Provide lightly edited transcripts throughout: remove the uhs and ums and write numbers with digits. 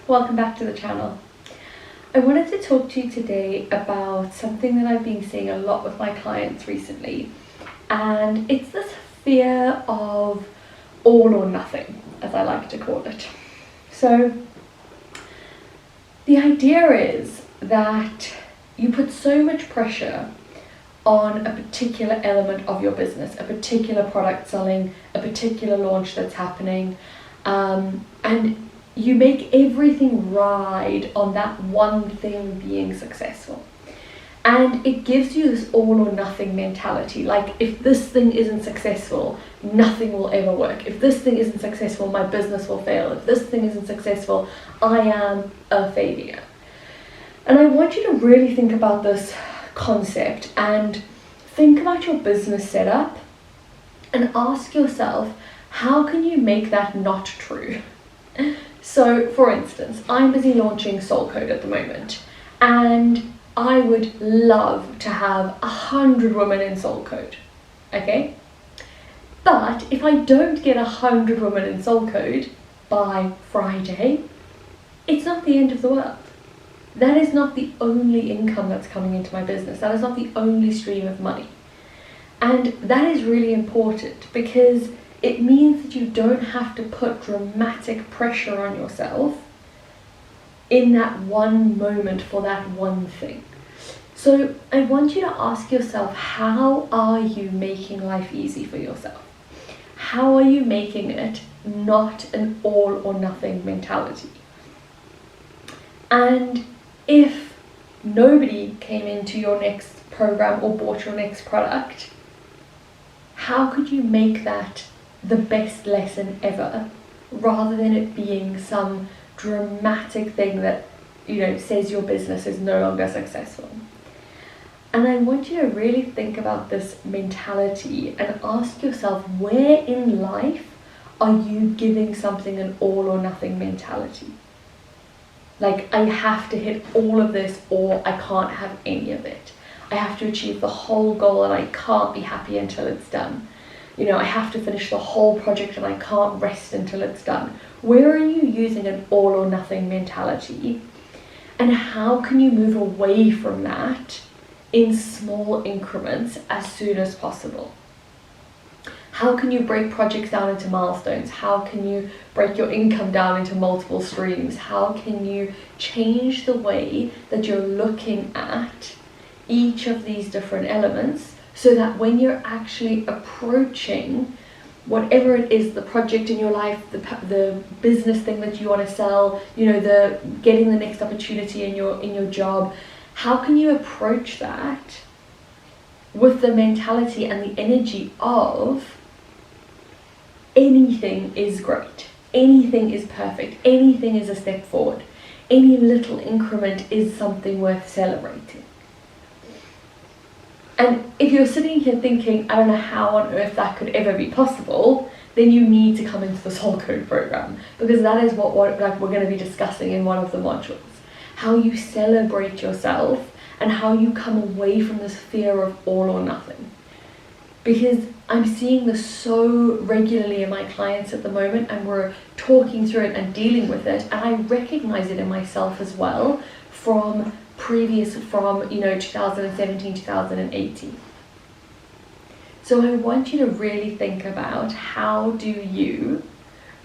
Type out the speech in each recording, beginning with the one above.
welcome back to the channel. I wanted to talk to you today about something that I've been seeing a lot with my clients recently, and it's this fear of all or nothing, as I like to call it. So the idea is that you put so much pressure on a particular element of your business, a particular product selling, a particular launch that's happening, and you make everything ride on that one thing being successful. And it gives you this all or nothing mentality. Like, if this thing isn't successful, nothing will ever work. If this thing isn't successful, my business will fail. If this thing isn't successful, I am a failure. And I want you to really think about this concept and think about your business setup and ask yourself, how can you make that not true? So, for instance, I'm busy launching Soul Code at the moment, and I would love to have 100 women in Soul Code, okay? But if I don't get 100 women in Soul Code by Friday, it's not the end of the world. That is not the only income that's coming into my business. That is not the only stream of money. And that is really important, because it means that you don't have to put dramatic pressure on yourself in that one moment for that one thing. So I want you to ask yourself, how are you making life easy for yourself? How are you making it not an all or nothing mentality? And if nobody came into your next program or bought your next product, how could you make that the best lesson ever, rather than it being some dramatic thing that, says your business is no longer successful? And I want you to really think about this mentality and ask yourself, where in life are you giving something an all or nothing mentality? Like, I have to hit all of this or I can't have any of it. I have to achieve the whole goal and I can't be happy until it's done. I have to finish the whole project and I can't rest until it's done. Where are you using an all or nothing mentality? And how can you move away from that in small increments as soon as possible? How can you break projects down into milestones? How can you break your income down into multiple streams? How can you change the way that you're looking at each of these different elements, so that when you're actually approaching whatever it is, the project in your life, the business thing that you want to sell, the getting the next opportunity in your job, how can you approach that with the mentality and the energy of anything is great, anything is perfect, anything is a step forward, any little increment is something worth celebrating? And if you're sitting here thinking, I don't know how on earth that could ever be possible, then you need to come into the Soul Code program, because that is what we're going to be discussing in one of the modules. How you celebrate yourself and how you come away from this fear of all or nothing. Because I'm seeing this so regularly in my clients at the moment, and we're talking through it and dealing with it, and I recognize it in myself as well from 2017, 2018. So I want you to really think about, how do you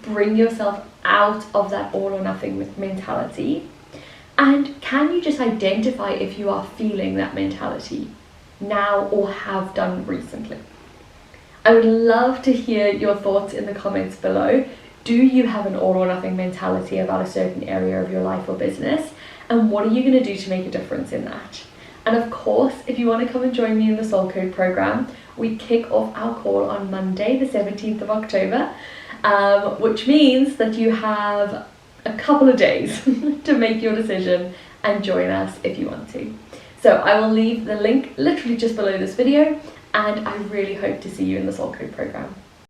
bring yourself out of that all or nothing mentality, and can you just identify if you are feeling that mentality now or have done recently? I would love to hear your thoughts in the comments below. Do you have an all or nothing mentality about a certain area of your life or business? And what are you going to do to make a difference in that? And of course, if you want to come and join me in the Soul Code program, we kick off our call on Monday, the 17th of October, which means that you have a couple of days to make your decision and join us if you want to. So I will leave the link literally just below this video, and I really hope to see you in the Soul Code program.